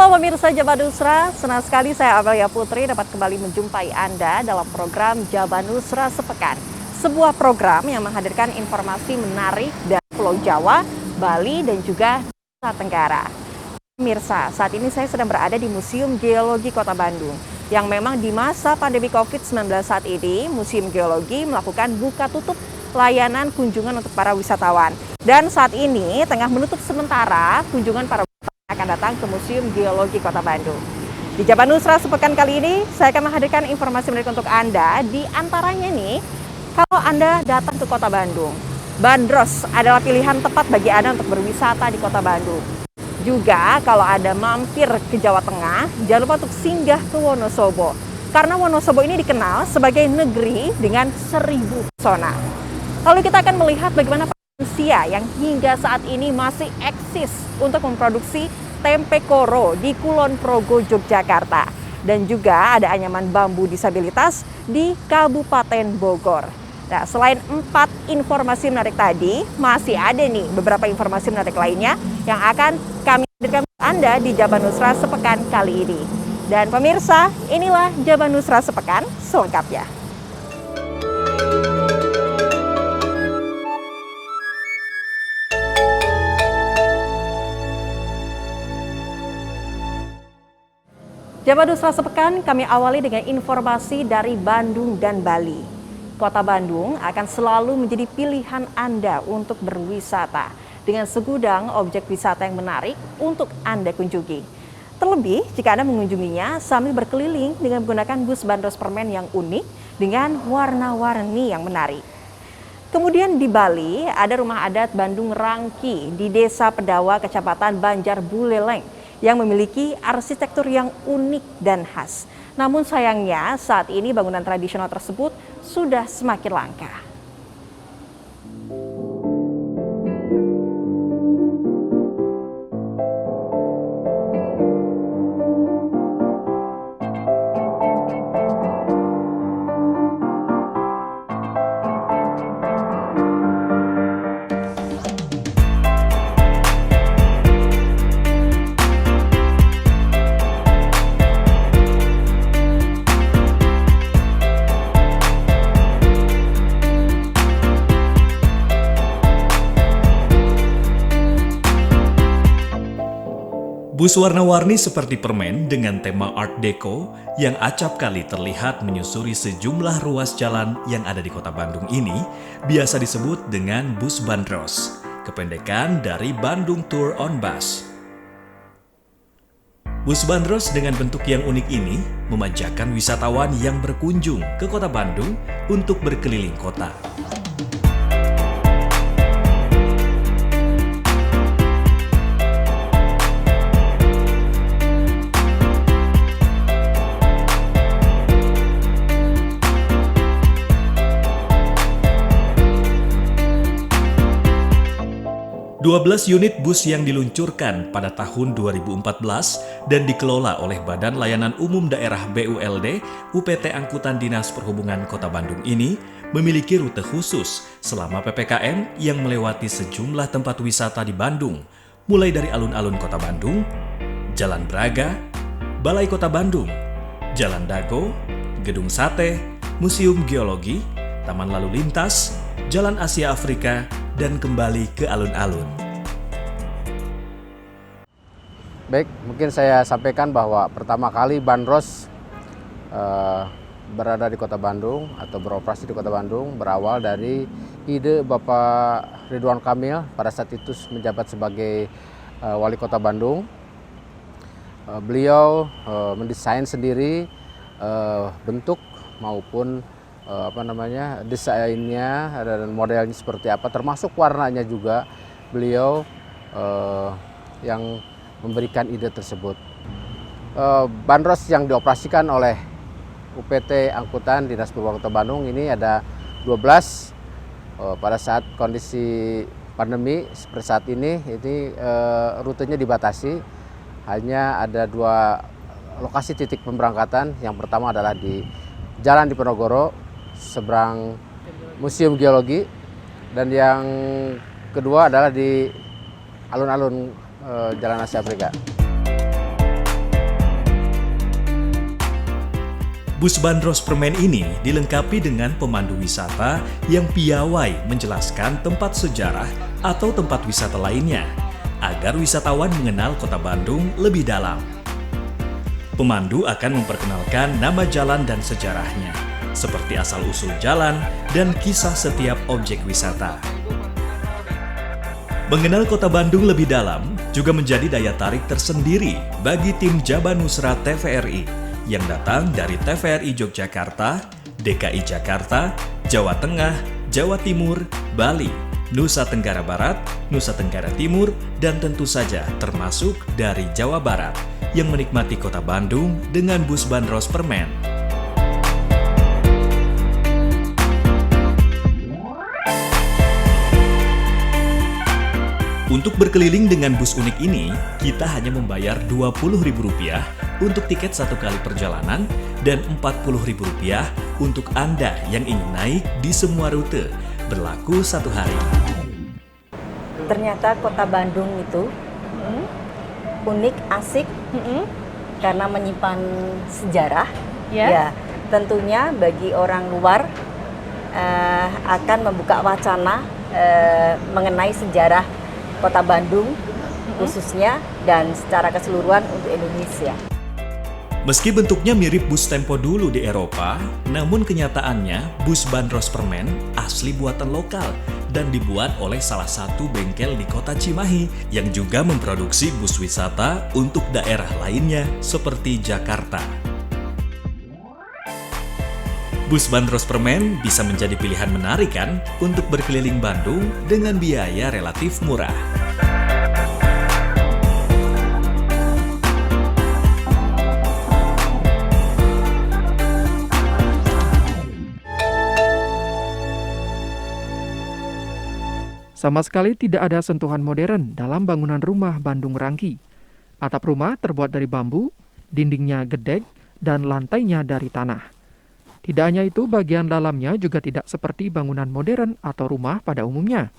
Halo pemirsa Jabanusra, senang sekali saya Amelia Putri dapat kembali menjumpai Anda dalam program Jabanusra Sepekan. Sebuah program yang menghadirkan informasi menarik dari Pulau Jawa, Bali, dan juga Nusa Tenggara. Pemirsa, saat ini saya sedang berada di Museum Geologi Kota Bandung, yang memang di masa pandemi COVID-19 saat ini, Museum Geologi melakukan buka tutup layanan kunjungan untuk para wisatawan. Dan saat ini tengah menutup sementara kunjungan para akan datang ke Museum Geologi Kota Bandung. Di Jabanusra Sepekan kali ini, saya akan menghadirkan informasi menarik untuk Anda. Di antaranya nih, kalau Anda datang ke Kota Bandung, bandros adalah pilihan tepat bagi Anda untuk berwisata di Kota Bandung. Juga kalau Anda mampir ke Jawa Tengah, jangan lupa untuk singgah ke Wonosobo. Karena Wonosobo ini dikenal sebagai negeri dengan 1000 pesona. Lalu kita akan melihat bagaimana manusia yang hingga saat ini masih eksis untuk memproduksi tempe koro di Kulon Progo, Yogyakarta. Dan juga ada anyaman bambu disabilitas di Kabupaten Bogor. Nah, selain 4 informasi menarik tadi, masih ada nih beberapa informasi menarik lainnya yang akan kami hadirkan untuk Anda di Jabanusra Sepekan kali ini. Dan pemirsa, inilah Jabanusra Sepekan selengkapnya. Jabanusra Sepekan kami awali dengan informasi dari Bandung dan Bali. Kota Bandung akan selalu menjadi pilihan Anda untuk berwisata dengan segudang objek wisata yang menarik untuk Anda kunjungi. Terlebih jika Anda mengunjunginya sambil berkeliling dengan menggunakan bus bandros permen yang unik dengan warna-warni yang menarik. Kemudian di Bali ada rumah adat Bandung Rangki di Desa Pedawa, Kecamatan Banjar Buleleng yang memiliki arsitektur yang unik dan khas. Namun sayangnya saat ini bangunan tradisional tersebut sudah semakin langka. 'Bus warna-warni seperti permen dengan tema Art Deco yang acap kali terlihat menyusuri sejumlah ruas jalan yang ada di Kota Bandung ini biasa disebut dengan bus bandros, kependekan dari Bandung Tour on Bus. Bus bandros dengan bentuk yang unik ini memanjakan wisatawan yang berkunjung ke Kota Bandung untuk berkeliling kota. 12 unit bus yang diluncurkan pada tahun 2014 dan dikelola oleh Badan Layanan Umum Daerah BULD UPT Angkutan Dinas Perhubungan Kota Bandung ini memiliki rute khusus selama PPKM yang melewati sejumlah tempat wisata di Bandung, mulai dari alun-alun Kota Bandung, Jalan Braga, Balai Kota Bandung, Jalan Dago, Gedung Sate, Museum Geologi, Taman Lalu Lintas, Jalan Asia Afrika, dan kembali ke alun-alun. Baik, mungkin saya sampaikan bahwa pertama kali bandros berada di Kota Bandung atau beroperasi di Kota Bandung berawal dari ide Bapak Ridwan Kamil pada saat itu menjabat sebagai Wali Kota Bandung. Beliau mendesain sendiri bentuk maupun desainnya dan modelnya seperti apa, termasuk warnanya juga beliau yang memberikan ide tersebut. Bandros yang dioperasikan oleh UPT Angkutan Dinas Perhubungan Kota Bandung ini ada 12. Pada saat kondisi pandemi seperti saat ini rutenya dibatasi, hanya ada 2 lokasi titik pemberangkatan. Yang pertama adalah di Jalan Diponegoro seberang Museum Geologi, dan yang kedua adalah di alun-alun Jalan Asia Afrika. Bus bandros permen ini dilengkapi dengan pemandu wisata yang piawai menjelaskan tempat sejarah atau tempat wisata lainnya, agar wisatawan mengenal kota Bandung lebih dalam. Pemandu akan memperkenalkan nama jalan dan sejarahnya, seperti asal-usul jalan dan kisah setiap objek wisata. Mengenal kota Bandung lebih dalam juga menjadi daya tarik tersendiri bagi tim Jabanusra TVRI yang datang dari TVRI Yogyakarta, DKI Jakarta, Jawa Tengah, Jawa Timur, Bali, Nusa Tenggara Barat, Nusa Tenggara Timur, dan tentu saja termasuk dari Jawa Barat yang menikmati kota Bandung dengan bus bandros permen. Untuk berkeliling dengan bus unik ini, kita hanya membayar Rp20.000 untuk tiket satu kali perjalanan dan Rp40.000 untuk Anda yang ingin naik di semua rute, berlaku 1 hari. Ternyata kota Bandung itu unik, asik, karena menyimpan sejarah. Ya, tentunya bagi orang luar akan membuka wacana mengenai sejarah kota Bandung khususnya dan secara keseluruhan untuk Indonesia. Meski bentuknya mirip bus Tempo dulu di Eropa, namun kenyataannya bus bandros permen asli buatan lokal dan dibuat oleh salah satu bengkel di kota Cimahi yang juga memproduksi bus wisata untuk daerah lainnya seperti Jakarta. Bus bandros permen bisa menjadi pilihan menarik kan untuk berkeliling Bandung dengan biaya relatif murah. Sama sekali tidak ada sentuhan modern dalam bangunan rumah Bandung Rangki. Atap rumah terbuat dari bambu, dindingnya gedek, dan lantainya dari tanah. Tidak hanya itu, bagian dalamnya juga tidak seperti bangunan modern atau rumah pada umumnya.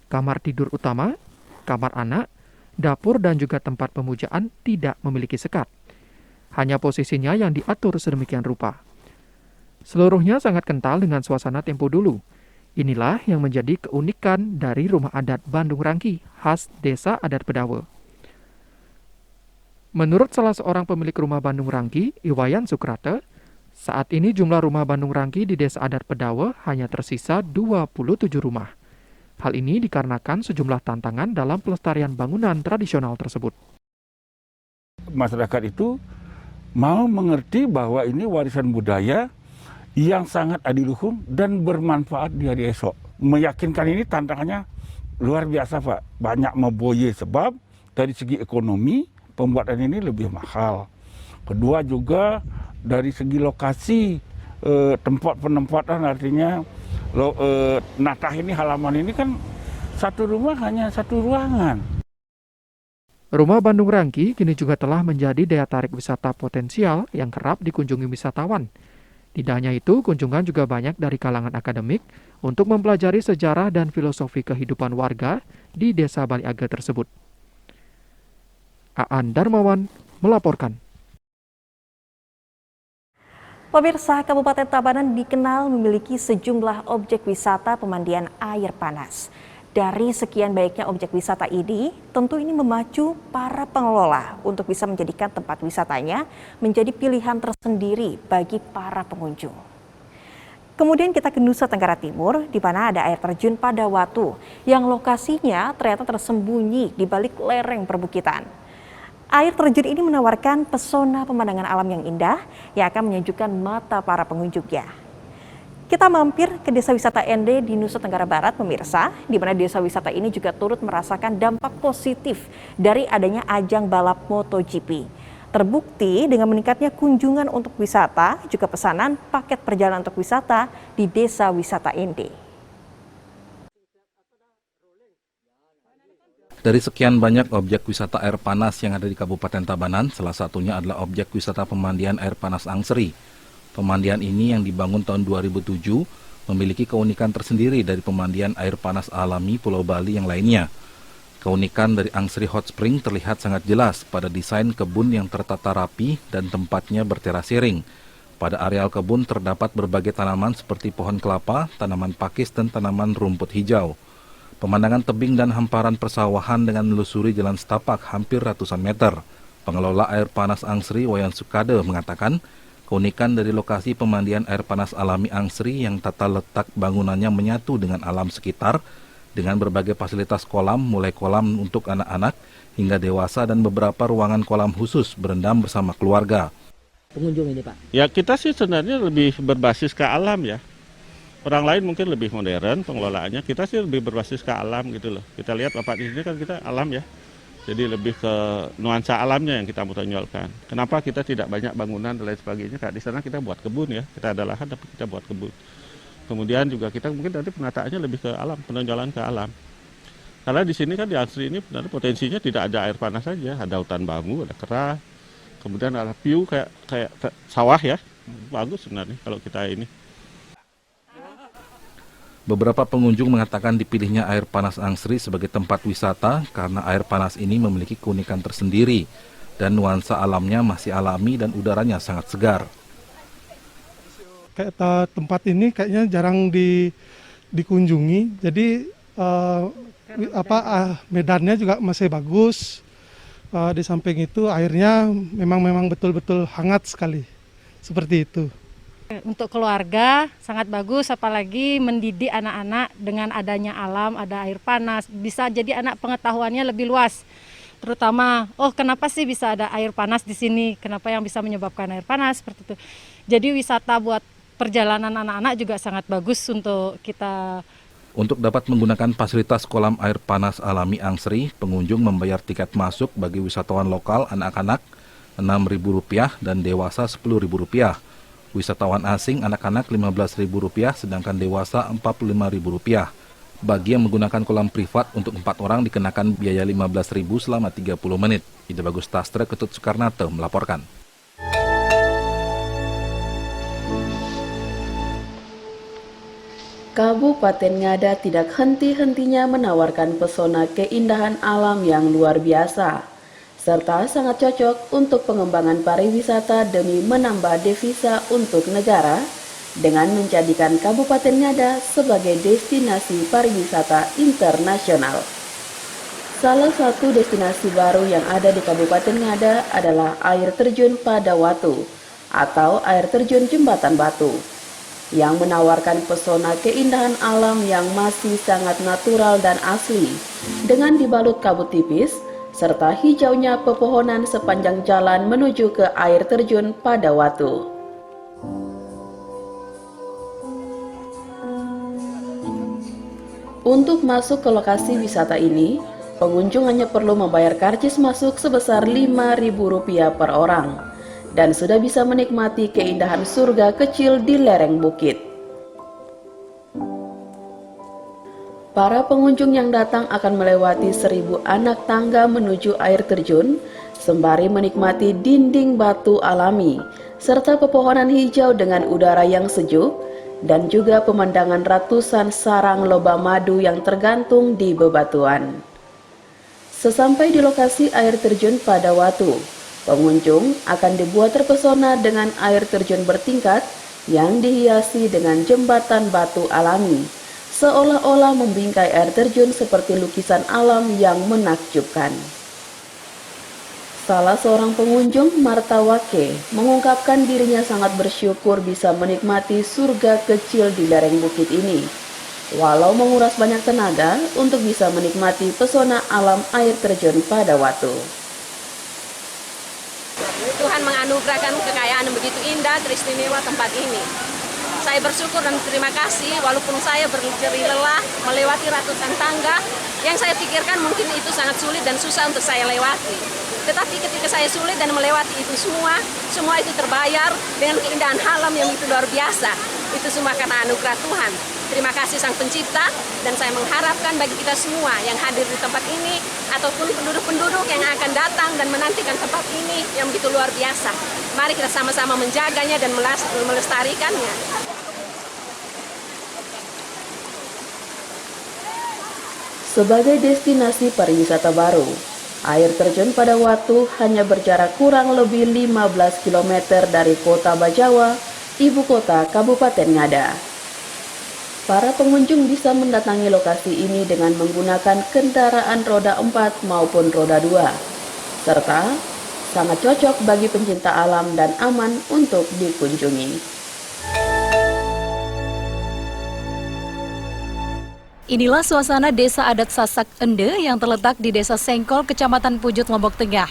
Kamar tidur utama, kamar anak, dapur dan juga tempat pemujaan tidak memiliki sekat. Hanya posisinya yang diatur sedemikian rupa. Seluruhnya sangat kental dengan suasana tempo dulu. Inilah yang menjadi keunikan dari rumah adat Bandung Rangki, khas Desa Adat Bedawe. Menurut salah seorang pemilik rumah Bandung Rangki, Iwayan Sukrate, saat ini jumlah rumah Bandung Rangki di Desa Adat Bedawe hanya tersisa 27 rumah. Hal ini dikarenakan sejumlah tantangan dalam pelestarian bangunan tradisional tersebut. Masyarakat itu mau mengerti bahwa ini warisan budaya yang sangat adiluhung dan bermanfaat di hari esok. Meyakinkan ini tantangannya luar biasa, Pak. Banyak memboye sebab dari segi ekonomi pembuatan ini lebih mahal. Kedua juga dari segi lokasi tempat penempatan, artinya natah ini, halaman ini kan satu rumah hanya satu ruangan. Rumah Bandung Rangki kini juga telah menjadi daya tarik wisata potensial yang kerap dikunjungi wisatawan. Tidak hanya itu, kunjungan juga banyak dari kalangan akademik untuk mempelajari sejarah dan filosofi kehidupan warga di Desa Bali Age tersebut. Aan Darmawan melaporkan. Pemirsa, Kabupaten Tabanan dikenal memiliki sejumlah objek wisata pemandian air panas. Dari sekian banyaknya objek wisata ini, tentu ini memacu para pengelola untuk bisa menjadikan tempat wisatanya menjadi pilihan tersendiri bagi para pengunjung. Kemudian kita ke Nusa Tenggara Timur, di mana ada air terjun Padawatu yang lokasinya ternyata tersembunyi di balik lereng perbukitan. Air terjun ini menawarkan pesona pemandangan alam yang indah yang akan menyejukkan mata para pengunjungnya. Kita mampir ke Desa Wisata Ende di Nusa Tenggara Barat, pemirsa, di mana desa wisata ini juga turut merasakan dampak positif dari adanya ajang balap MotoGP. Terbukti dengan meningkatnya kunjungan untuk wisata, juga pesanan paket perjalanan untuk wisata di Desa Wisata Ende. Dari sekian banyak objek wisata air panas yang ada di Kabupaten Tabanan, salah satunya adalah objek wisata pemandian air panas Angsri. Pemandian ini yang dibangun tahun 2007 memiliki keunikan tersendiri dari pemandian air panas alami Pulau Bali yang lainnya. Keunikan dari Angsri Hot Spring terlihat sangat jelas pada desain kebun yang tertata rapi dan tempatnya berterasiring. Pada areal kebun terdapat berbagai tanaman seperti pohon kelapa, tanaman pakis, dan tanaman rumput hijau. Pemandangan tebing dan hamparan persawahan dengan menelusuri jalan setapak hampir ratusan meter. Pengelola air panas Angsri, Wayan Sukade, mengatakan keunikan dari lokasi pemandian air panas alami Angsri yang tata letak bangunannya menyatu dengan alam sekitar dengan berbagai fasilitas kolam, mulai kolam untuk anak-anak hingga dewasa dan beberapa ruangan kolam khusus berendam bersama keluarga. Pengunjung ini, Pak? Ya, kita sih sebenarnya lebih berbasis ke alam ya. Orang lain mungkin lebih modern pengelolaannya, kita sih lebih berbasis ke alam gitu loh. Kita lihat Bapak di sini kan kita alam ya. Jadi lebih ke nuansa alamnya yang kita mau tonjolkan. Kenapa kita tidak banyak bangunan dan lain sebagainya? Karena di sana kita buat kebun ya. Kita ada lahan tapi kita buat kebun. Kemudian juga kita mungkin nanti penataannya lebih ke alam, penonjolan ke alam. Karena di sini kan di Angsri ini sebenarnya potensinya tidak ada air panas saja, ada hutan bambu, ada kera. Kemudian ada view kayak sawah ya, bagus sebenarnya kalau kita ini. Beberapa pengunjung mengatakan dipilihnya air panas Angsri sebagai tempat wisata karena air panas ini memiliki keunikan tersendiri dan nuansa alamnya masih alami dan udaranya sangat segar. Kayak tempat ini kayaknya jarang dikunjungi, jadi medannya juga masih bagus. Di samping itu airnya memang betul-betul hangat sekali, seperti itu. Untuk keluarga sangat bagus, apalagi mendidik anak-anak dengan adanya alam, ada air panas, bisa jadi anak pengetahuannya lebih luas. Terutama, kenapa sih bisa ada air panas di sini? Kenapa yang bisa menyebabkan air panas seperti itu? Jadi wisata buat perjalanan anak-anak juga sangat bagus untuk kita. Untuk dapat menggunakan fasilitas kolam air panas alami Angsri, pengunjung membayar tiket masuk bagi wisatawan lokal anak-anak Rp6.000 dan dewasa Rp10.000. Wisatawan asing anak-anak Rp15.000 sedangkan dewasa Rp45.000. Bagi yang menggunakan kolam privat untuk 4 orang dikenakan biaya Rp15.000 selama 30 menit. Ida Bagus Tastre, Ketut Soekarnate melaporkan. Kabupaten Ngada tidak henti-hentinya menawarkan pesona keindahan alam yang luar biasa, serta sangat cocok untuk pengembangan pariwisata demi menambah devisa untuk negara dengan menjadikan Kabupaten Ngada sebagai destinasi pariwisata internasional. Salah satu destinasi baru yang ada di Kabupaten Ngada adalah air terjun Padawatu atau air terjun Jembatan Batu, yang menawarkan pesona keindahan alam yang masih sangat natural dan asli, dengan dibalut kabut tipis, serta hijaunya pepohonan sepanjang jalan menuju ke air terjun Padawatu. Untuk masuk ke lokasi wisata ini, pengunjung hanya perlu membayar karcis masuk sebesar Rp5.000 per orang, dan sudah bisa menikmati keindahan surga kecil di lereng bukit. Para pengunjung yang datang akan melewati 1000 anak tangga menuju air terjun, sembari menikmati dinding batu alami, serta pepohonan hijau dengan udara yang sejuk, dan juga pemandangan ratusan sarang lobak madu yang tergantung di bebatuan. Sesampai di lokasi air terjun Padawatu, pengunjung akan dibuat terpesona dengan air terjun bertingkat yang dihiasi dengan jembatan batu alami, seolah-olah membingkai air terjun seperti lukisan alam yang menakjubkan. Salah seorang pengunjung, Marta Wake, mengungkapkan dirinya sangat bersyukur bisa menikmati surga kecil di lereng bukit ini, walau menguras banyak tenaga untuk bisa menikmati pesona alam air terjun Padawatu. Tuhan menganugerahkan kekayaan yang begitu indah, teristimewa tempat ini. Saya bersyukur dan terima kasih walaupun saya berjeri lelah melewati ratusan tangga yang saya pikirkan mungkin itu sangat sulit dan susah untuk saya lewati. Tetapi ketika saya sulit dan melewati itu semua itu terbayar dengan keindahan alam yang itu luar biasa. Itu semua karena anugerah Tuhan. Terima kasih Sang Pencipta, dan saya mengharapkan bagi kita semua yang hadir di tempat ini ataupun penduduk-penduduk yang akan datang dan menantikan tempat ini yang begitu luar biasa. Mari kita sama-sama menjaganya dan melestarikannya. Sebagai destinasi pariwisata baru, Air terjun pada Watu hanya berjarak kurang lebih 15 km dari kota Bajawa, ibu kota Kabupaten Ngada. Para pengunjung bisa mendatangi lokasi ini dengan menggunakan kendaraan roda 4 maupun roda 2, serta sangat cocok bagi pencinta alam dan aman untuk dikunjungi. Inilah suasana Desa Adat Sasak Ende yang terletak di Desa Sengkol, Kecamatan Pujut, Lombok Tengah.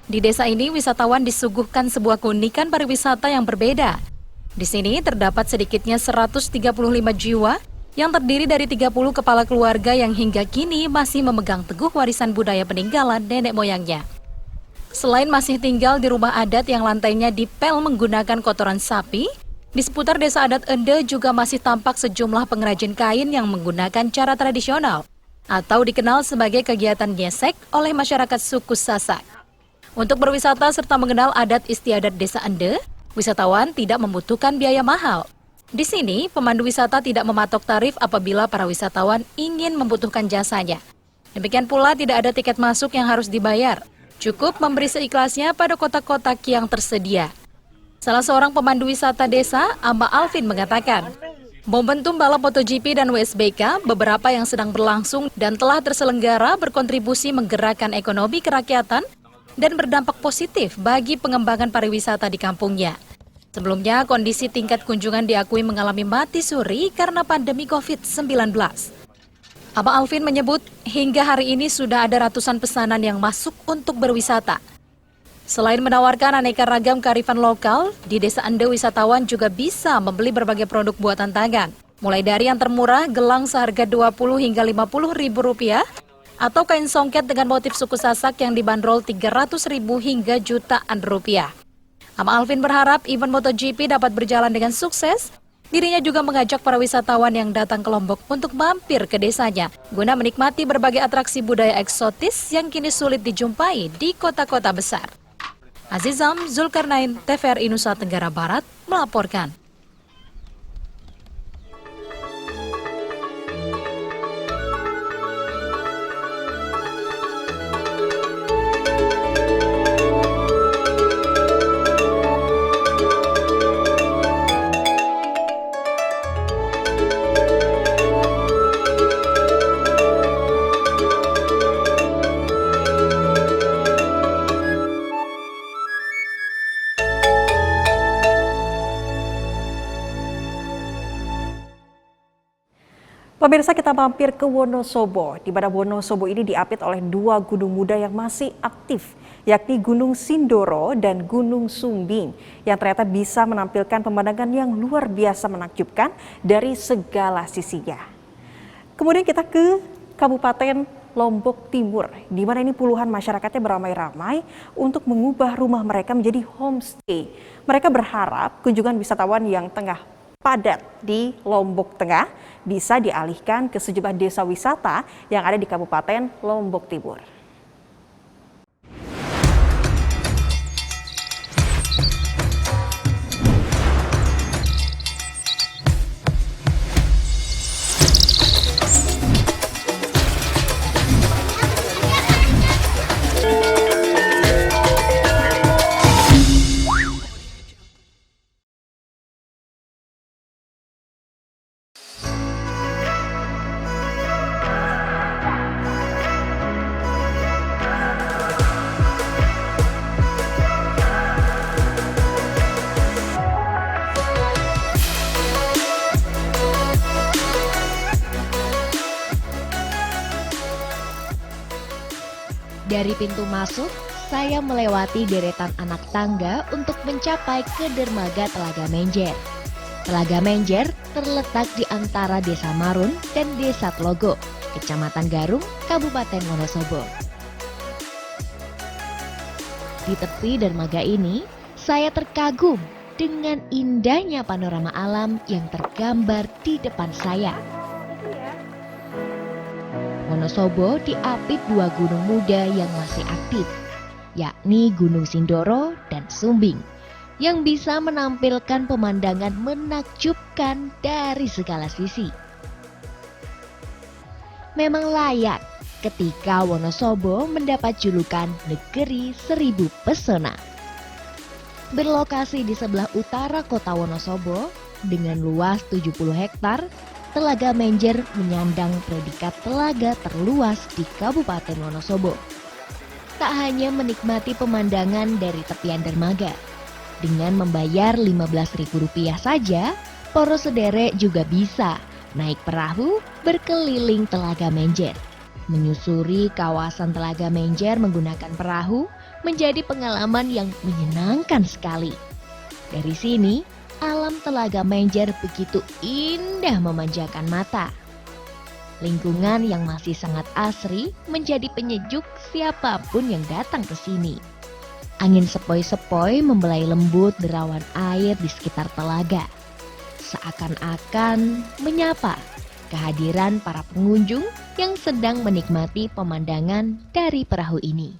Di desa ini, wisatawan disuguhkan sebuah keunikan pariwisata yang berbeda. Di sini terdapat sedikitnya 135 jiwa yang terdiri dari 30 kepala keluarga yang hingga kini masih memegang teguh warisan budaya peninggalan nenek moyangnya. Selain masih tinggal di rumah adat yang lantainya dipel menggunakan kotoran sapi, di seputar Desa Adat Ende juga masih tampak sejumlah pengrajin kain yang menggunakan cara tradisional atau dikenal sebagai kegiatan gesek oleh masyarakat suku Sasak. Untuk berwisata serta mengenal adat istiadat Desa Ende, wisatawan tidak membutuhkan biaya mahal. Di sini, pemandu wisata tidak mematok tarif apabila para wisatawan ingin membutuhkan jasanya. Demikian pula tidak ada tiket masuk yang harus dibayar. Cukup memberi seikhlasnya pada kotak-kotak yang tersedia. Salah seorang pemandu wisata desa, Amba Alvin, mengatakan, momentum balap MotoGP dan WSBK beberapa yang sedang berlangsung dan telah terselenggara berkontribusi menggerakkan ekonomi kerakyatan dan berdampak positif bagi pengembangan pariwisata di kampungnya. Sebelumnya, kondisi tingkat kunjungan diakui mengalami mati suri karena pandemi COVID-19. Amba Alvin menyebut, hingga hari ini sudah ada ratusan pesanan yang masuk untuk berwisata. Selain menawarkan aneka ragam kearifan lokal, di Desa Ende wisatawan juga bisa membeli berbagai produk buatan tangan. Mulai dari yang termurah, gelang seharga 20 hingga 50 ribu rupiah, atau kain songket dengan motif suku Sasak yang dibanderol 300 ribu hingga jutaan rupiah. Amba Alvin berharap event MotoGP dapat berjalan dengan sukses. Dirinya juga mengajak para wisatawan yang datang ke Lombok untuk mampir ke desanya, guna menikmati berbagai atraksi budaya eksotis yang kini sulit dijumpai di kota-kota besar. Azizam Zulkarnain, TVRI Nusa Tenggara Barat, melaporkan. Pemirsa, kita mampir ke Wonosobo, di mana Wonosobo ini diapit oleh dua gunung muda yang masih aktif, yakni Gunung Sindoro dan Gunung Sumbing, yang ternyata bisa menampilkan pemandangan yang luar biasa menakjubkan dari segala sisinya. Kemudian kita ke Kabupaten Lombok Timur, di mana ini puluhan masyarakatnya beramai-ramai untuk mengubah rumah mereka menjadi homestay. Mereka berharap kunjungan wisatawan yang tengah padat di Lombok Tengah bisa dialihkan ke sejumlah desa wisata yang ada di Kabupaten Lombok Timur. Dari pintu masuk, saya melewati deretan anak tangga untuk mencapai ke dermaga Telaga Menjer. Telaga Menjer terletak di antara Desa Marun dan Desa Tlogo, Kecamatan Garung, Kabupaten Wonosobo. Di tepi dermaga ini, saya terkagum dengan indahnya panorama alam yang tergambar di depan saya. Wonosobo diapit dua gunung muda yang masih aktif, yakni Gunung Sindoro dan Sumbing, yang bisa menampilkan pemandangan menakjubkan dari segala sisi. Memang layak ketika Wonosobo mendapat julukan Negeri Seribu Pesona. Berlokasi di sebelah utara kota Wonosobo dengan luas 70 hektar, Telaga Menjer menyandang predikat telaga terluas di Kabupaten Wonosobo. Tak hanya menikmati pemandangan dari tepian dermaga, dengan membayar Rp15.000 saja, poros sederek juga bisa naik perahu berkeliling Telaga Menjer. Menyusuri kawasan Telaga Menjer menggunakan perahu menjadi pengalaman yang menyenangkan sekali. Dari sini, alam Telaga Menjer begitu indah memanjakan mata. Lingkungan yang masih sangat asri menjadi penyejuk siapapun yang datang ke sini. Angin sepoi-sepoi membelai lembut derawan air di sekitar telaga. Seakan-akan menyapa kehadiran para pengunjung yang sedang menikmati pemandangan dari perahu ini.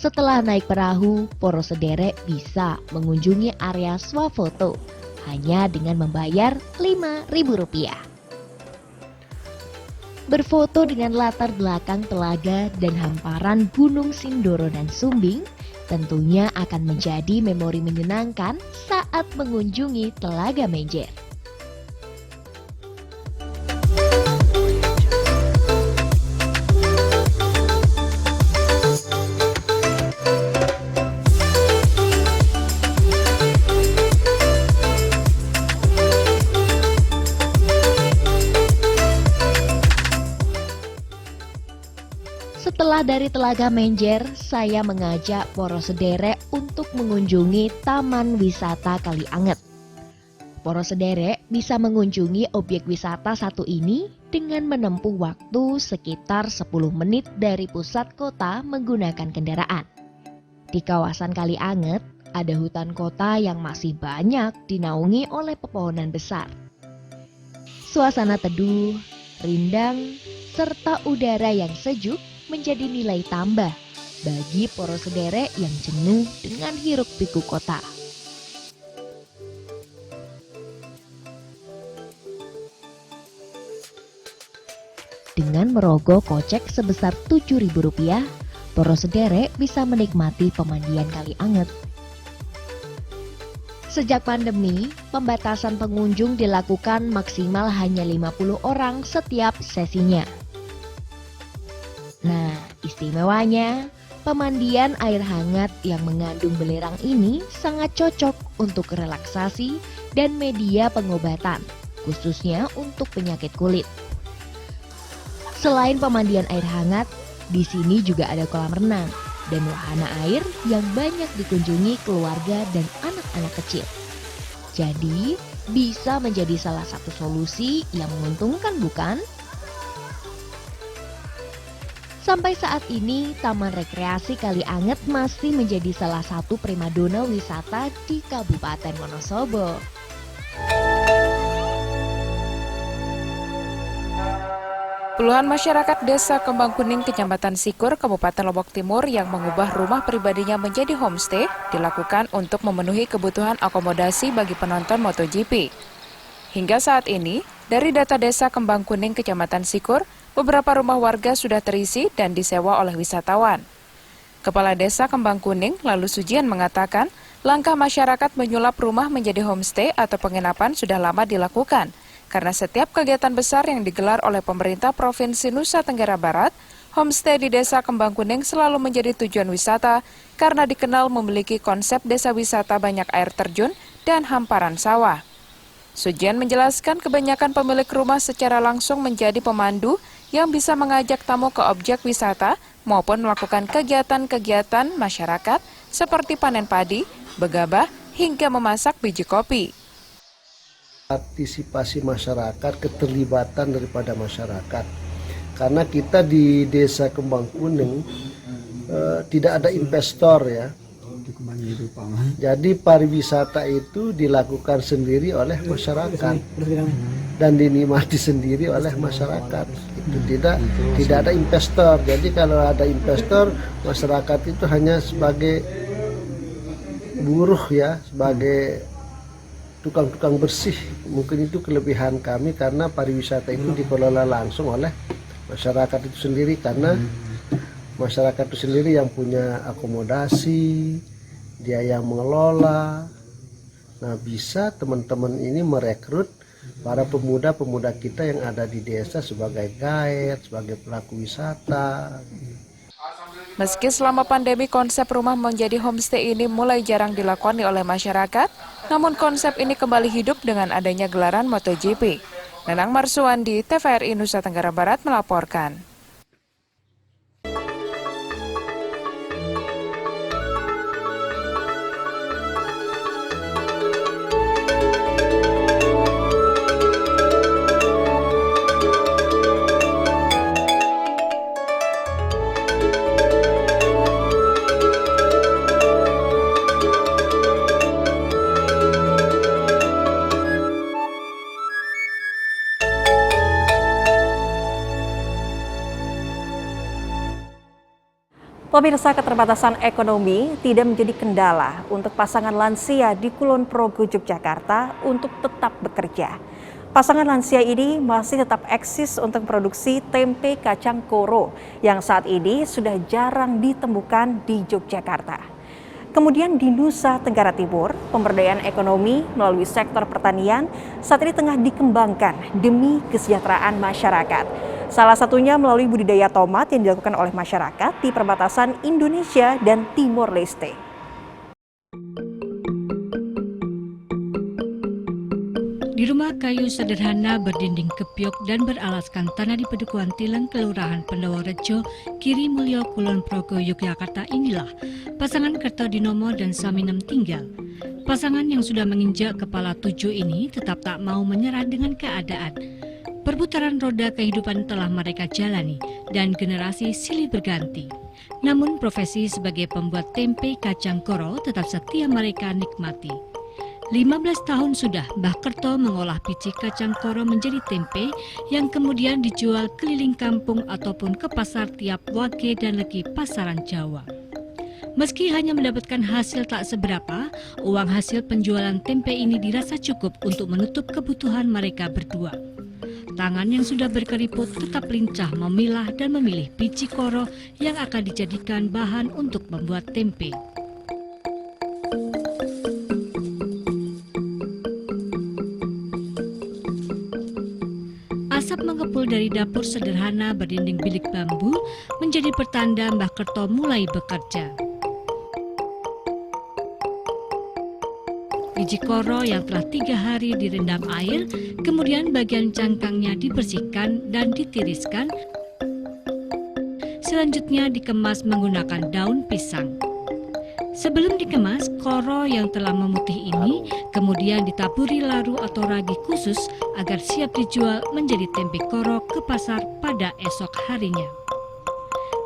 Setelah naik perahu, poros sederek bisa mengunjungi area swafoto hanya dengan membayar Rp5.000. Berfoto dengan latar belakang telaga dan hamparan Gunung Sindoro dan Sumbing tentunya akan menjadi memori menyenangkan saat mengunjungi Telaga Menjer. Setelah dari Telaga Menjer, saya mengajak poros sederek untuk mengunjungi Taman Wisata Kalianget. Poros sederek bisa mengunjungi objek wisata satu ini dengan menempuh waktu sekitar 10 menit dari pusat kota menggunakan kendaraan. Di kawasan Kalianget, ada hutan kota yang masih banyak dinaungi oleh pepohonan besar. Suasana teduh, rindang, serta udara yang sejuk menjadi nilai tambah bagi poros sederek yang jenuh dengan hiruk-pikuk kota. Dengan merogoh kocek sebesar Rp7.000, poros sederek bisa menikmati pemandian Kalianget. Sejak pandemi, pembatasan pengunjung dilakukan maksimal hanya 50 orang setiap sesinya. Nah, istimewanya, pemandian air hangat yang mengandung belerang ini sangat cocok untuk relaksasi dan media pengobatan, khususnya untuk penyakit kulit. Selain pemandian air hangat, di sini juga ada kolam renang dan wahana air yang banyak dikunjungi keluarga dan anak-anak kecil. Jadi, bisa menjadi salah satu solusi yang menguntungkan, bukan? Sampai saat ini, Taman Rekreasi Kalianget masih menjadi salah satu primadona wisata di Kabupaten Wonosobo. Puluhan masyarakat Desa Kembang Kuning, Kecamatan Sikur, Kabupaten Lombok Timur yang mengubah rumah pribadinya menjadi homestay dilakukan untuk memenuhi kebutuhan akomodasi bagi penonton MotoGP. Hingga saat ini, dari data Desa Kembang Kuning, Kecamatan Sikur, beberapa rumah warga sudah terisi dan disewa oleh wisatawan. Kepala Desa Kembang Kuning, Lalu Sujian, mengatakan langkah masyarakat menyulap rumah menjadi homestay atau penginapan sudah lama dilakukan, karena setiap kegiatan besar yang digelar oleh pemerintah Provinsi Nusa Tenggara Barat, homestay di Desa Kembang Kuning selalu menjadi tujuan wisata karena dikenal memiliki konsep desa wisata banyak air terjun dan hamparan sawah. Sujian menjelaskan kebanyakan pemilik rumah secara langsung menjadi pemandu yang bisa mengajak tamu ke objek wisata maupun melakukan kegiatan-kegiatan masyarakat seperti panen padi, begabah, hingga memasak biji kopi. Partisipasi masyarakat, keterlibatan daripada masyarakat. Karena kita di Desa Kembang Kuning tidak ada investor ya. Jadi pariwisata itu dilakukan sendiri oleh masyarakat dan dinikmati sendiri oleh masyarakat. Itu tidak ada investor. Jadi kalau ada investor, masyarakat itu hanya sebagai buruh ya, sebagai tukang-tukang bersih. Mungkin itu kelebihan kami karena pariwisata itu dikelola langsung oleh masyarakat itu sendiri, karena masyarakat itu sendiri yang punya akomodasi, dia yang mengelola. Nah, bisa teman-teman ini merekrut para pemuda-pemuda kita yang ada di desa sebagai guide, sebagai pelaku wisata. Meski selama pandemi konsep rumah menjadi homestay ini mulai jarang dilakoni oleh masyarakat, namun konsep ini kembali hidup dengan adanya gelaran MotoGP. Nenang Marsuandi, TVRI Nusa Tenggara Barat melaporkan. Pemirsa, keterbatasan ekonomi tidak menjadi kendala untuk pasangan lansia di Kulon Progo, Yogyakarta untuk tetap bekerja. Pasangan lansia ini masih tetap eksis untuk produksi tempe kacang koro yang saat ini sudah jarang ditemukan di Yogyakarta. Kemudian di Nusa Tenggara Timur, pemberdayaan ekonomi melalui sektor pertanian saat ini tengah dikembangkan demi kesejahteraan masyarakat. Salah satunya melalui budidaya tomat yang dilakukan oleh masyarakat di perbatasan Indonesia dan Timor Leste. Di rumah kayu sederhana berdinding kepiok dan beralaskan tanah di Pedukuhan Tileng, Kelurahan Pendawarejo, Kiri Mulyo, Kulon Progo, Yogyakarta inilah pasangan Kertodinomo dan Saminem tinggal. Pasangan yang sudah menginjak kepala 7 ini tetap tak mau menyerah dengan keadaan. Perputaran roda kehidupan telah mereka jalani dan generasi silih berganti. Namun profesi sebagai pembuat tempe kacang koro tetap setia mereka nikmati. 15 tahun sudah Mbah Kerto mengolah biji kacang koro menjadi tempe yang kemudian dijual keliling kampung ataupun ke pasar tiap Wage dan Legi pasaran Jawa. Meski hanya mendapatkan hasil tak seberapa, uang hasil penjualan tempe ini dirasa cukup untuk menutup kebutuhan mereka berdua. Tangan yang sudah berkeriput tetap lincah memilah dan memilih biji koro yang akan dijadikan bahan untuk membuat tempe. Asap mengepul dari dapur sederhana berdinding bilik bambu menjadi pertanda Mbah Kerto mulai bekerja. Biji koro yang telah 3 hari direndam air, kemudian bagian cangkangnya dibersihkan dan ditiriskan. Selanjutnya dikemas menggunakan daun pisang. Sebelum dikemas, koro yang telah memutih ini kemudian ditaburi laru atau ragi khusus agar siap dijual menjadi tempe koro ke pasar pada esok harinya.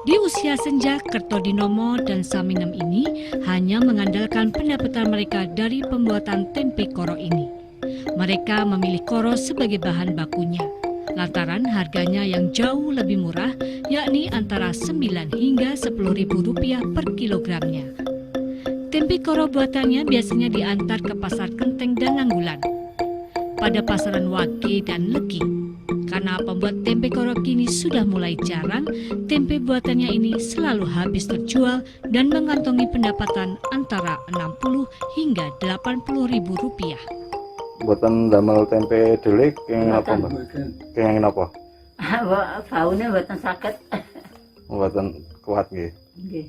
Di usia senja, Kertodinomo dan Saminem ini hanya mengandalkan pendapatan mereka dari pembuatan tempe koro ini. Mereka memilih koro sebagai bahan bakunya, lantaran harganya yang jauh lebih murah, yakni antara 9 hingga 10.000 rupiah per kilogramnya. Tempe koro buatannya biasanya diantar ke pasar Kenteng dan Nanggulan, pada pasaran Wage dan Legi. Karena pembuat tempe koro kini sudah mulai jarang, tempe buatannya ini selalu habis terjual dan mengantongi pendapatan antara 60 hingga 80.000 rupiah. Buatan damel tempe delik yang apa mbak? Yang apa? Baunya buatan sakit. Buatan kuat gitu. Nggih.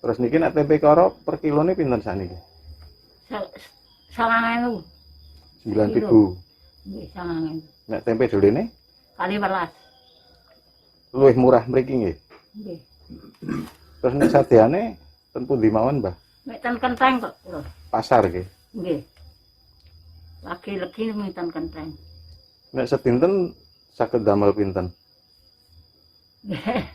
Terus niki nek tempe koro per kilo ini pinten sakniki? 9.000. 9.000. Nggih, 9.000. Nek tempe delik ini? Kali 11. Luwih murah mriki nggih. Nggih. Terus nek sadeane ten pundi mawon, Mbah? Nek ten Kenteng kok. Pasar nggih. Nggih. Lagi-lagi nek ten Kenteng. Nek sedinten saged damel pinten? Nggih.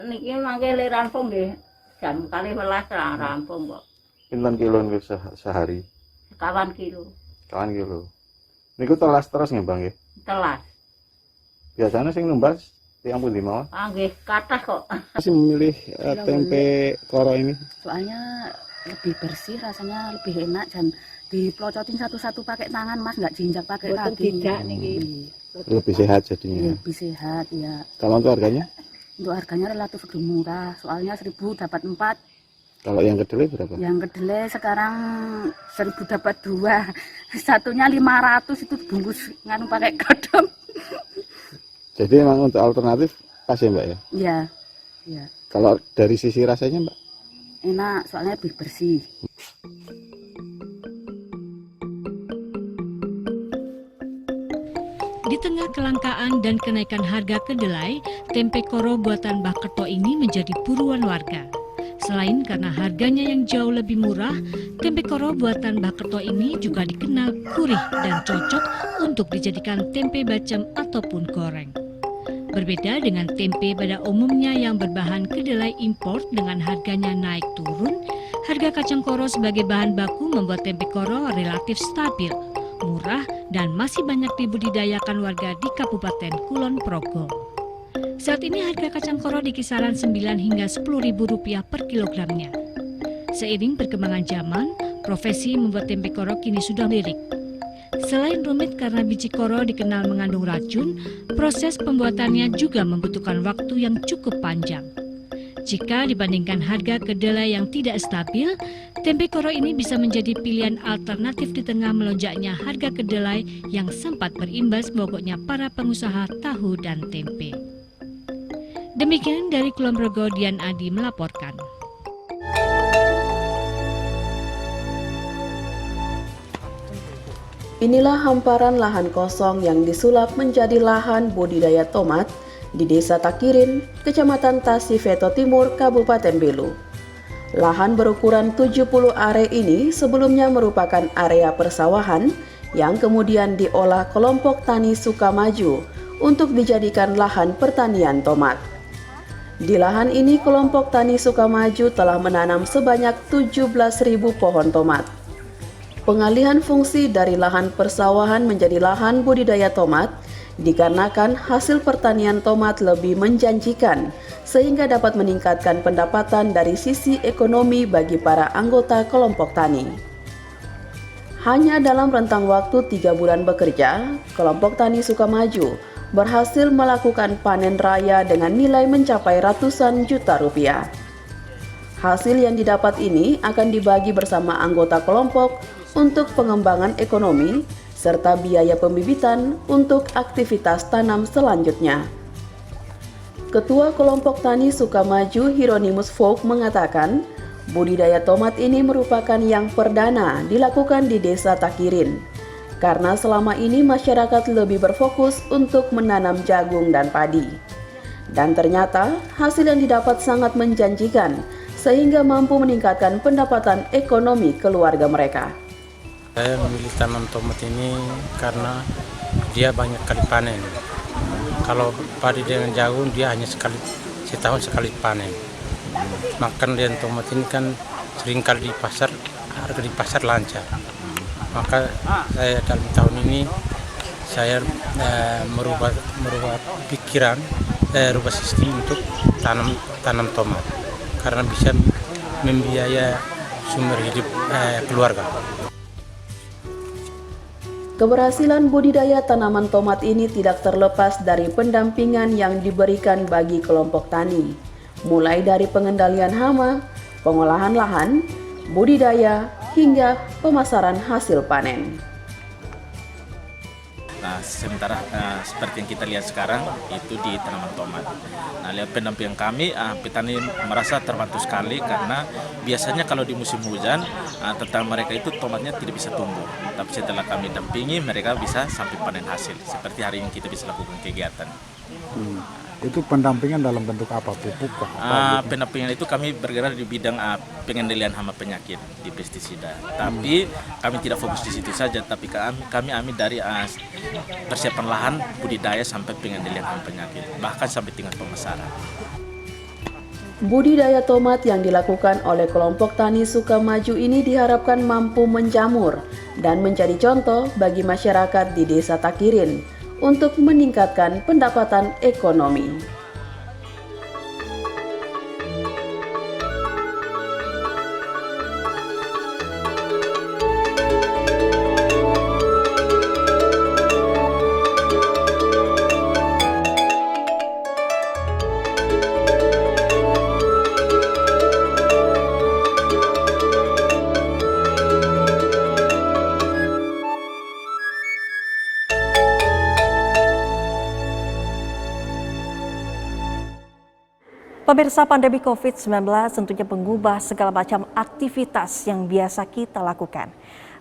Niki mangke le rampung nggih. jam kali welas rampung kok. Pinten kilo niku sehari? Sekawan kilo. Sekawan kilo. Niku telas terus nggih Bang nggih? Telas. Biasanya sing numbas tiyang pundi mawon? Nggih, kathah kok. Masih memilih tempe koro ini? Soalnya lebih bersih, rasanya lebih enak dan dipelocotin satu-satu pakai tangan, Mas, nggak jinjak pakai kaki. Lebih sehat jadinya. Lebih sehat ya. Kalau untuk harganya? Untuk harganya relatif lebih murah, soalnya 1.000 dapat 4. Kalau yang kedelai berapa? Yang kedelai sekarang 1.000 dapat 2. Satunya 500 itu bungkus nganu pakai godong. Jadi memang untuk alternatif pas ya Mbak ya? Iya. Iya. Kalau dari sisi rasanya Mbak? Enak, soalnya lebih bersih. Di tengah kelangkaan dan kenaikan harga kedelai, tempe koro buatan Mbah Kerto ini menjadi buruan warga. Selain karena harganya yang jauh lebih murah, tempe koro buatan Mbah Kerto ini juga dikenal gurih dan cocok untuk dijadikan tempe bacem ataupun goreng. Berbeda dengan tempe pada umumnya yang berbahan kedelai impor dengan harganya naik turun, harga kacang koro sebagai bahan baku membuat tempe koro relatif stabil, murah, dan masih banyak dibudidayakan warga di Kabupaten Kulon Progo. Saat ini harga kacang koro di kisaran 9 hingga 10.000 rupiah per kilogramnya. Seiring perkembangan zaman, profesi membuat tempe koro kini sudah lirik. Selain rumit karena biji koro dikenal mengandung racun, proses pembuatannya juga membutuhkan waktu yang cukup panjang. Jika dibandingkan harga kedelai yang tidak stabil, tempe koro ini bisa menjadi pilihan alternatif di tengah melonjaknya harga kedelai yang sempat berimbas mogoknya para pengusaha tahu dan tempe. Demikian dari Kulon Progo, Dian Adi melaporkan. Inilah hamparan lahan kosong yang disulap menjadi lahan budidaya tomat di Desa Takirin, Kecamatan Tasifeto Timur, Kabupaten Belu. Lahan berukuran 70 are ini sebelumnya merupakan area persawahan yang kemudian diolah kelompok tani Sukamaju untuk dijadikan lahan pertanian tomat. Di lahan ini kelompok tani Sukamaju telah menanam sebanyak 17.000 pohon tomat. Pengalihan fungsi dari lahan persawahan menjadi lahan budidaya tomat dikarenakan hasil pertanian tomat lebih menjanjikan sehingga dapat meningkatkan pendapatan dari sisi ekonomi bagi para anggota kelompok tani. Hanya dalam rentang waktu 3 bulan bekerja, kelompok tani Sukamaju berhasil melakukan panen raya dengan nilai mencapai ratusan juta rupiah. Hasil yang didapat ini akan dibagi bersama anggota kelompok untuk pengembangan ekonomi serta biaya pembibitan untuk aktivitas tanam selanjutnya. Ketua kelompok tani Sukamaju Hieronymus Folk mengatakan, budidaya tomat ini merupakan yang perdana dilakukan di Desa Takirin, karena selama ini masyarakat lebih berfokus untuk menanam jagung dan padi. Dan ternyata hasil yang didapat sangat menjanjikan, sehingga mampu meningkatkan pendapatan ekonomi keluarga mereka. Saya memilih tanam tomat ini karena dia banyak kali panen. Kalau padi dengan jagung dia hanya setahun sekali panen. Makan dengan tomat ini kan sering kali di pasar, harga di pasar lancar. Maka saya dalam tahun ini saya merubah pikiran, rubah sistem untuk tanam tomat karena bisa membiayai sumber hidup keluarga. Keberhasilan budidaya tanaman tomat ini tidak terlepas dari pendampingan yang diberikan bagi kelompok tani, mulai dari pengendalian hama, pengolahan lahan, budidaya, hingga pemasaran hasil panen. Nah, sementara seperti yang kita lihat sekarang itu di tanaman tomat. Nah, lihat pendampingan kami, petani merasa terbantu sekali karena biasanya kalau di musim hujan, tentang mereka itu tomatnya tidak bisa tumbuh. Tapi setelah kami dampingi, mereka bisa sampai panen hasil. Seperti hari ini kita bisa lakukan kegiatan. Itu pendampingan dalam bentuk apa? Pupuk? Pendampingan itu kami bergerak di bidang pengendalian hama penyakit di pestisida. Tapi kami tidak fokus di situ saja, tapi kami ambil dari persiapan lahan, budidaya sampai pengendalian hama penyakit, bahkan sampai tingkat pemasaran. Budidaya tomat yang dilakukan oleh kelompok tani Sukamaju ini diharapkan mampu menjamur dan menjadi contoh bagi masyarakat di Desa Takirin untuk meningkatkan pendapatan ekonomi. Pemirsa, pandemi COVID-19 tentunya mengubah segala macam aktivitas yang biasa kita lakukan.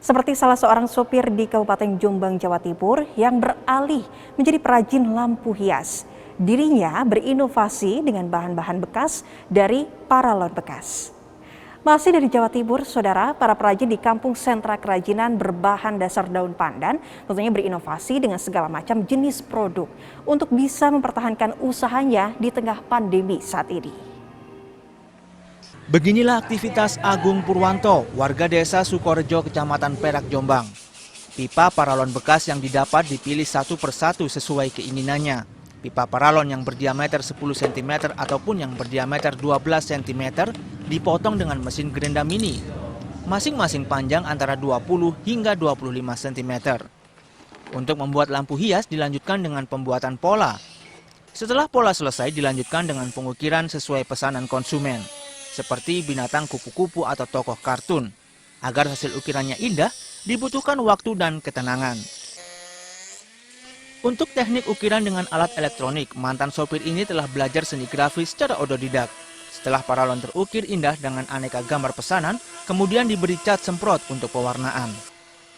Seperti salah seorang sopir di Kabupaten Jombang, Jawa Timur yang beralih menjadi perajin lampu hias. Dirinya berinovasi dengan bahan-bahan bekas dari paralon bekas. Masih dari Jawa Timur, saudara, para perajin di Kampung Sentra Kerajinan berbahan dasar daun pandan tentunya berinovasi dengan segala macam jenis produk untuk bisa mempertahankan usahanya di tengah pandemi saat ini. Beginilah aktivitas Agung Purwanto, warga desa Sukorejo, Kecamatan Perak, Jombang. Pipa paralon bekas yang didapat dipilih satu persatu sesuai keinginannya. Pipa paralon yang berdiameter 10 cm ataupun yang berdiameter 12 cm dipotong dengan mesin gerenda mini. Masing-masing panjang antara 20 hingga 25 cm. Untuk membuat lampu hias dilanjutkan dengan pembuatan pola. Setelah pola selesai dilanjutkan dengan pengukiran sesuai pesanan konsumen, seperti binatang kupu-kupu atau tokoh kartun. Agar hasil ukirannya indah, dibutuhkan waktu dan ketenangan. Untuk teknik ukiran dengan alat elektronik, mantan sopir ini telah belajar seni grafis secara otodidak. Setelah paralon terukir indah dengan aneka gambar pesanan, kemudian diberi cat semprot untuk pewarnaan.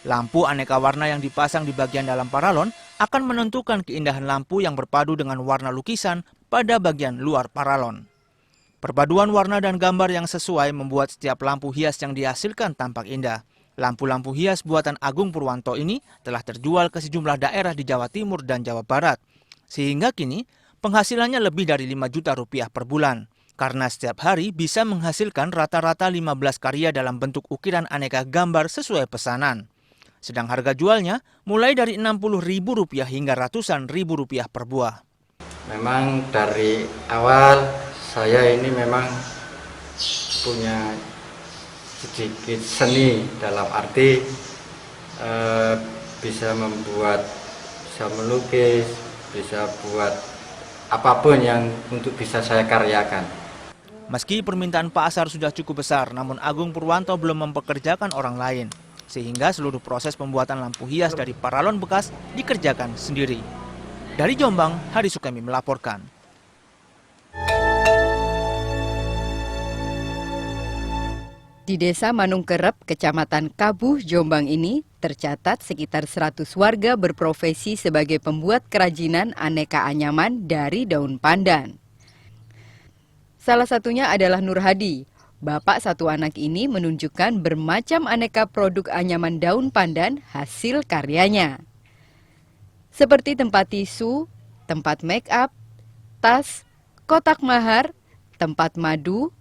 Lampu aneka warna yang dipasang di bagian dalam paralon akan menentukan keindahan lampu yang berpadu dengan warna lukisan pada bagian luar paralon. Perpaduan warna dan gambar yang sesuai membuat setiap lampu hias yang dihasilkan tampak indah. Lampu-lampu hias buatan Agung Purwanto ini telah terjual ke sejumlah daerah di Jawa Timur dan Jawa Barat. Sehingga kini penghasilannya lebih dari 5 juta rupiah per bulan. Karena setiap hari bisa menghasilkan rata-rata 15 karya dalam bentuk ukiran aneka gambar sesuai pesanan. Sedang harga jualnya mulai dari Rp60.000 hingga ratusan ribu rupiah per buah. Memang dari awal saya ini memang punya sedikit seni dalam arti bisa membuat, bisa melukis, bisa buat apapun yang untuk bisa saya karyakan. Meski permintaan pasar sudah cukup besar, namun Agung Purwanto belum mempekerjakan orang lain. Sehingga seluruh proses pembuatan lampu hias dari paralon bekas dikerjakan sendiri. Dari Jombang, Hari Sukemi melaporkan. Di Desa Manungkerep, Kecamatan Kabuh, Jombang ini tercatat sekitar 100 warga berprofesi sebagai pembuat kerajinan aneka anyaman dari daun pandan. Salah satunya adalah Nur Hadi. Bapak satu anak ini menunjukkan bermacam aneka produk anyaman daun pandan hasil karyanya. Seperti tempat tisu, tempat make up, tas, kotak mahar, tempat madu,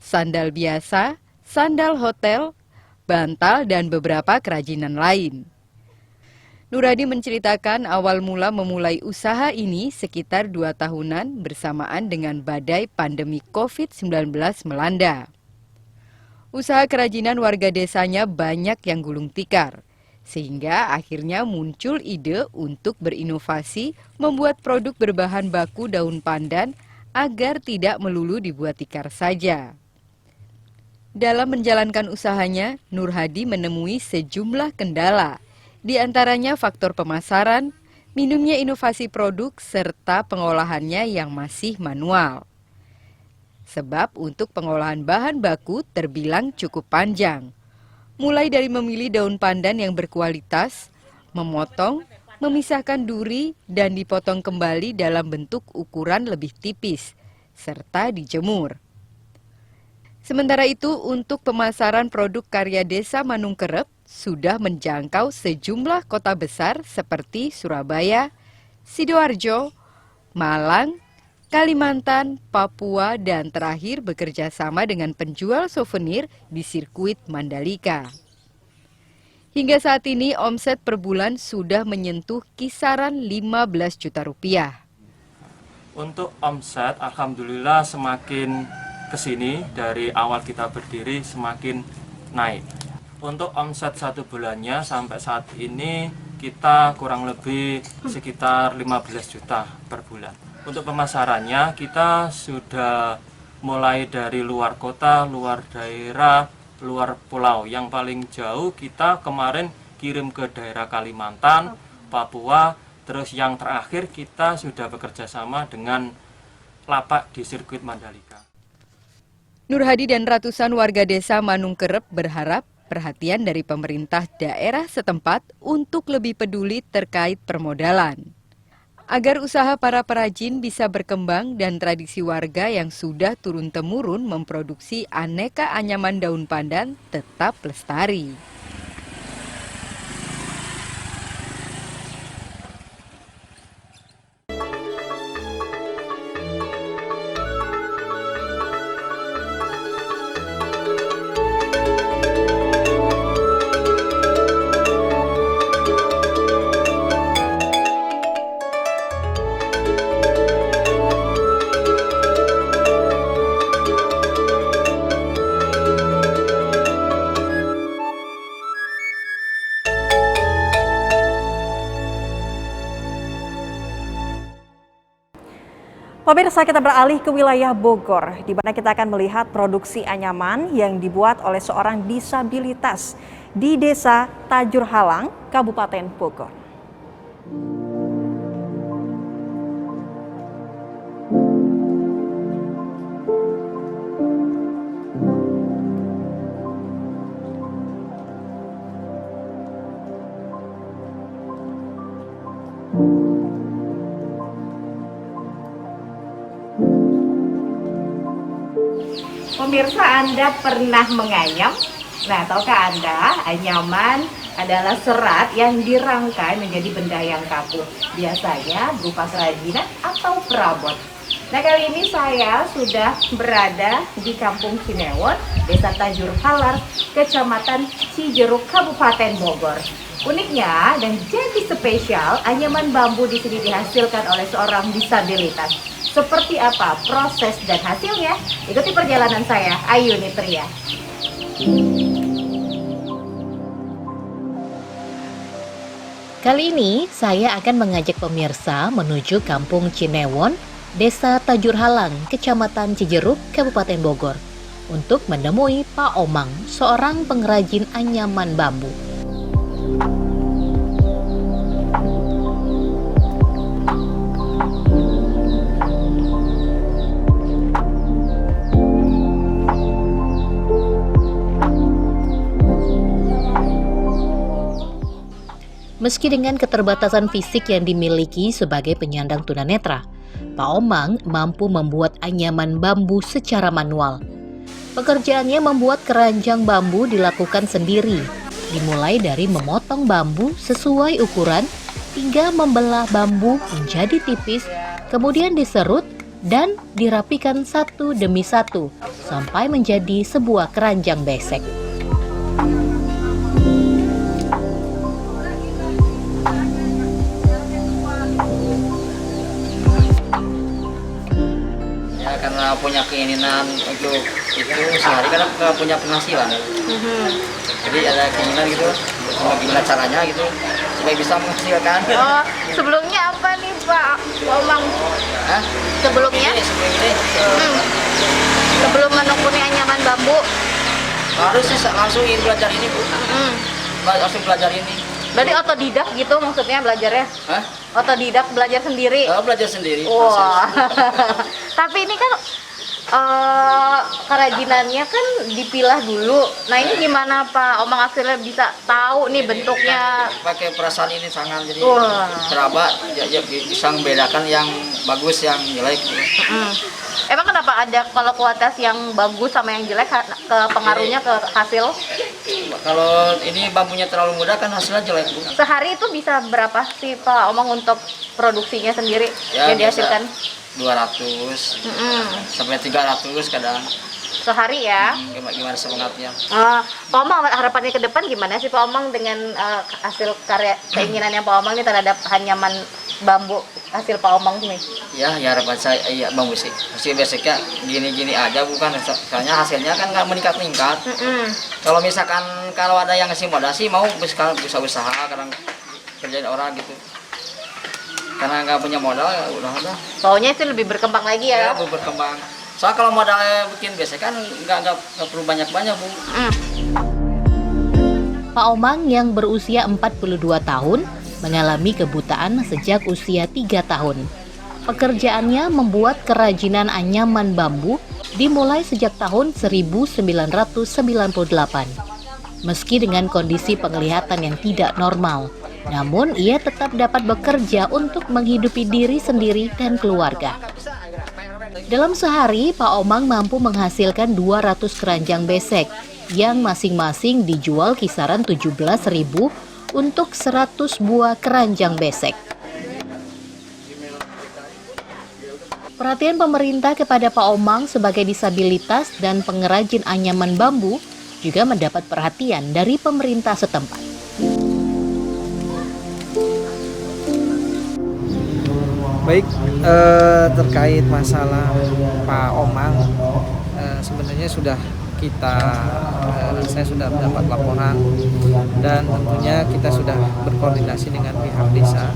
sandal biasa, sandal hotel, bantal, dan beberapa kerajinan lain. Nur Hadi menceritakan awal mula memulai usaha ini sekitar 2 tahunan bersamaan dengan badai pandemi COVID-19 melanda. Usaha kerajinan warga desanya banyak yang gulung tikar, sehingga akhirnya muncul ide untuk berinovasi membuat produk berbahan baku daun pandan agar tidak melulu dibuat tikar saja. Dalam menjalankan usahanya, Nur Hadi menemui sejumlah kendala, di antaranya faktor pemasaran, minimnya inovasi produk, serta pengolahannya yang masih manual. Sebab untuk pengolahan bahan baku terbilang cukup panjang, mulai dari memilih daun pandan yang berkualitas, memotong, memisahkan duri, dan dipotong kembali dalam bentuk ukuran lebih tipis, serta dijemur. Sementara itu, untuk pemasaran produk karya Desa Manungkerep sudah menjangkau sejumlah kota besar seperti Surabaya, Sidoarjo, Malang, Kalimantan, Papua, dan terakhir bekerja sama dengan penjual souvenir di sirkuit Mandalika. Hingga saat ini omset per bulan sudah menyentuh kisaran 15 juta rupiah. Untuk omset, alhamdulillah semakin kesini dari awal kita berdiri semakin naik. Untuk omset 1 bulannya sampai saat ini kita kurang lebih sekitar 15 juta per bulan. Untuk pemasarannya kita sudah mulai dari luar kota, luar daerah, luar pulau. Yang paling jauh kita kemarin kirim ke daerah Kalimantan, Papua, terus yang terakhir kita sudah bekerja sama dengan lapak di sirkuit Mandalika. Nur Hadi dan ratusan warga desa Manungkerep berharap perhatian dari pemerintah daerah setempat untuk lebih peduli terkait permodalan. Agar usaha para perajin bisa berkembang dan tradisi warga yang sudah turun-temurun memproduksi aneka anyaman daun pandan tetap lestari. Pemirsa, kita beralih ke wilayah Bogor, di mana kita akan melihat produksi anyaman yang dibuat oleh seorang disabilitas di Desa Tajur Halang, Kabupaten Bogor. Pemirsa, Anda pernah menganyam? Nah, tahukah Anda, anyaman adalah serat yang dirangkai menjadi benda yang kaku. Biasanya berupa kerajinan atau perabot. Nah, kali ini saya sudah berada di Kampung Cinewon, Desa Tajur Halang, Kecamatan Cijeruk, Kabupaten Bogor. Uniknya dan jadi spesial, anyaman bambu di sini dihasilkan oleh seorang disabilitas. Seperti apa proses dan hasilnya? Ikuti perjalanan saya, Ayu Nitria. Kali ini saya akan mengajak pemirsa menuju Kampung Cinewon, Desa Tajur Halang, Kecamatan Cijeruk, Kabupaten Bogor, untuk menemui Pak Omang, seorang pengrajin anyaman bambu. Meski dengan keterbatasan fisik yang dimiliki sebagai penyandang tunanetra, Pak Omang mampu membuat anyaman bambu secara manual. Pekerjaannya membuat keranjang bambu dilakukan sendiri, dimulai dari memotong bambu sesuai ukuran hingga membelah bambu menjadi tipis, kemudian diserut dan dirapikan satu demi satu sampai menjadi sebuah keranjang besek. Karena punya keinginan untuk itu sehari karena punya penghasilan, jadi ada keinginan gitu, gimana caranya gitu supaya bisa menghasilkan. Oh, sebelumnya apa nih Pak Omang? Hah? Sebelumnya? Sebelum menekuni anyaman bambu? Harus sih langsung belajar ini Bu, langsung belajar ini. Berarti otodidak gitu maksudnya belajarnya? Hah? Otodidak, belajar sendiri? Oh, belajar sendiri. Wah. Tapi ini kan kerajinannya kan dipilah dulu. Nah, ini gimana Pak Omang akhirnya bisa tahu nih bentuknya? Pakai perasaan ini tangan, jadi kerabat ya, bisa membedakan yang bagus yang jelek. Emang kenapa ada kalau kualitas yang bagus sama yang jelek ke pengaruhnya ke hasil? Kalau ini bambunya terlalu muda kan hasilnya jelek Bu. Sehari itu bisa berapa sih Pak Omang untuk produksinya sendiri yang dihasilkan? 200 sampai 300 kadang. Sehari ya? Gimana semangatnya? Pak Omang, harapannya ke depan gimana sih Pak Omang dengan hasil karya keinginannya Pak Omang ini terhadap anyaman bambu hasil Pak Omang ini? Ya harapan saya bambu sih. Hasil basicnya gini-gini aja bukan, soalnya hasilnya kan nggak meningkat-meningkat. Kalau misalkan kalau ada yang ngasih modal sih mau sekarang bisa usaha, kadang kerjain orang gitu. Karena nggak punya modal ya udah. Maunya itu lebih berkembang lagi ya? Lebih berkembang. Soalnya kalau modalnya bikin biasa kan nggak perlu banyak-banyak Bu. Pak Omang yang berusia 42 tahun mengalami kebutaan sejak usia 3 tahun. Pekerjaannya membuat kerajinan anyaman bambu dimulai sejak tahun 1998. Meski dengan kondisi penglihatan yang tidak normal, namun ia tetap dapat bekerja untuk menghidupi diri sendiri dan keluarga. Dalam sehari, Pak Omang mampu menghasilkan 200 keranjang besek yang masing-masing dijual kisaran 17.000 untuk 100 buah keranjang besek. Perhatian pemerintah kepada Pak Omang sebagai disabilitas dan pengrajin anyaman bambu juga mendapat perhatian dari pemerintah setempat. Baik, terkait masalah Pak Omang, sebenarnya sudah saya sudah mendapat laporan dan tentunya kita sudah berkoordinasi dengan pihak desa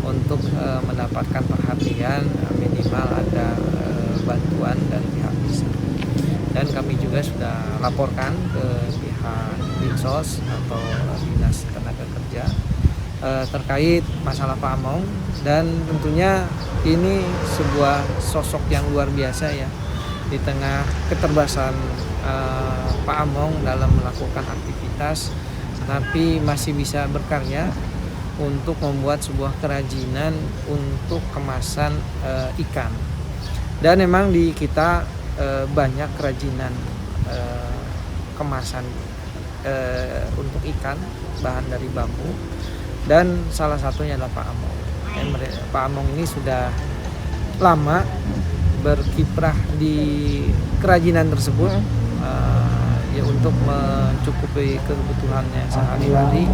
untuk mendapatkan perhatian, minimal ada bantuan dari pihak desa. Dan kami juga sudah laporkan ke pihak Dinsos atau Dinas Tenaga Kerja terkait masalah Pak Omang, dan tentunya ini sebuah sosok yang luar biasa ya di tengah keterbatasan Pak Omang dalam melakukan aktivitas, tapi masih bisa berkarya untuk membuat sebuah kerajinan untuk kemasan ikan. Dan memang di kita banyak kerajinan kemasan untuk ikan bahan dari bambu, dan salah satunya adalah Pak Omang. Pak Omang ini sudah lama berkiprah di kerajinan tersebut ya untuk mencukupi kebutuhannya sehari-hari,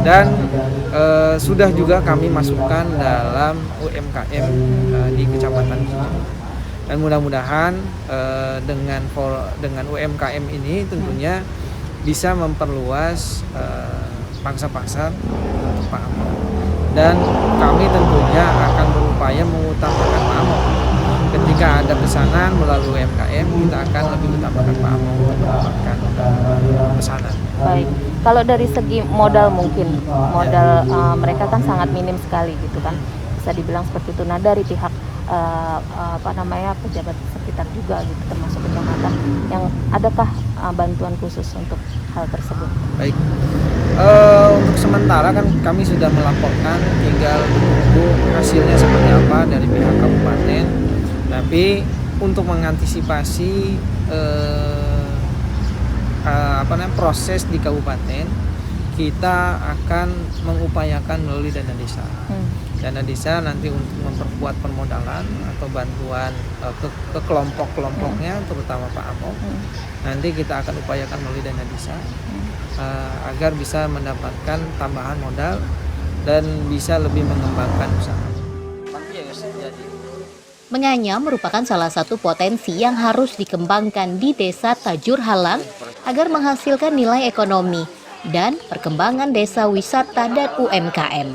dan sudah juga kami masukkan dalam UMKM di Kecamatan Kijang. Dan mudah-mudahan dengan UMKM ini tentunya bisa memperluas pangsa pasar untuk Pak Omang, dan kami tentunya akan berupaya mengutamakan Pak Omang. Ketika ada pesanan melalui UMKM, kita akan lebih utamakan Pak Omang untuk mendapatkan pesanan. Baik, kalau dari segi modal mungkin mereka kan sangat minim sekali gitu kan, bisa dibilang seperti itu. Nah dari pihak pejabat sekitar juga gitu, termasuk kecamatan, yang adakah bantuan khusus untuk hal tersebut? Baik, untuk sementara kan kami sudah melaporkan, tinggal menunggu hasilnya seperti apa dari pihak kabupaten. Tapi untuk mengantisipasi proses di kabupaten, kita akan mengupayakan melalui dana desa. Dana desa nanti untuk memperkuat permodalan atau bantuan ke kelompok-kelompoknya, terutama Pak Omang. Nanti kita akan upayakan melalui dana desa agar bisa mendapatkan tambahan modal dan bisa lebih mengembangkan usaha. Menganyam merupakan salah satu potensi yang harus dikembangkan di Desa Tajur Halang agar menghasilkan nilai ekonomi dan perkembangan desa wisata dan UMKM.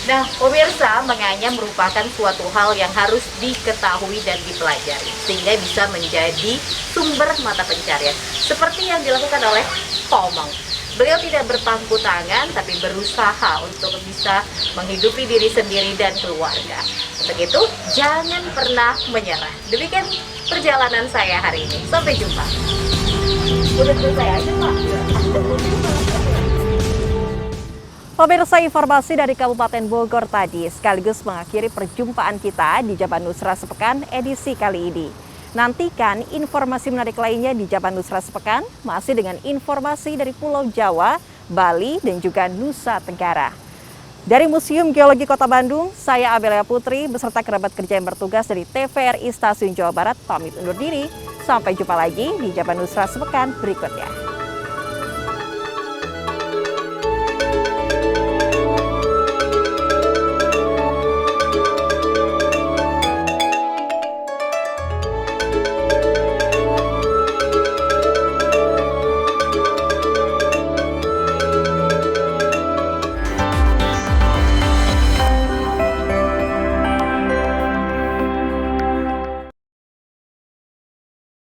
Nah, pemirsa, menganyam merupakan suatu hal yang harus diketahui dan dipelajari sehingga bisa menjadi sumber mata pencarian seperti yang dilakukan oleh Pak Omang. Beliau tidak berpangku tangan tapi berusaha untuk bisa menghidupi diri sendiri dan keluarga. Untuk itu, jangan pernah menyerah. Demikian perjalanan saya hari ini. Sampai jumpa. Udah selesai aja, Pak. Pemirsa, informasi dari Kabupaten Bogor tadi sekaligus mengakhiri perjumpaan kita di Jaban Nusra Sepekan edisi kali ini. Nantikan informasi menarik lainnya di Jabanus Ras Sepekan, masih dengan informasi dari Pulau Jawa, Bali, dan juga Nusa Tenggara. Dari Museum Geologi Kota Bandung, saya Abelia Putri beserta kerabat kerja yang bertugas dari TVRI Stasiun Jawa Barat pamit undur diri. Sampai jumpa lagi di Jabanus Ras Sepekan berikutnya.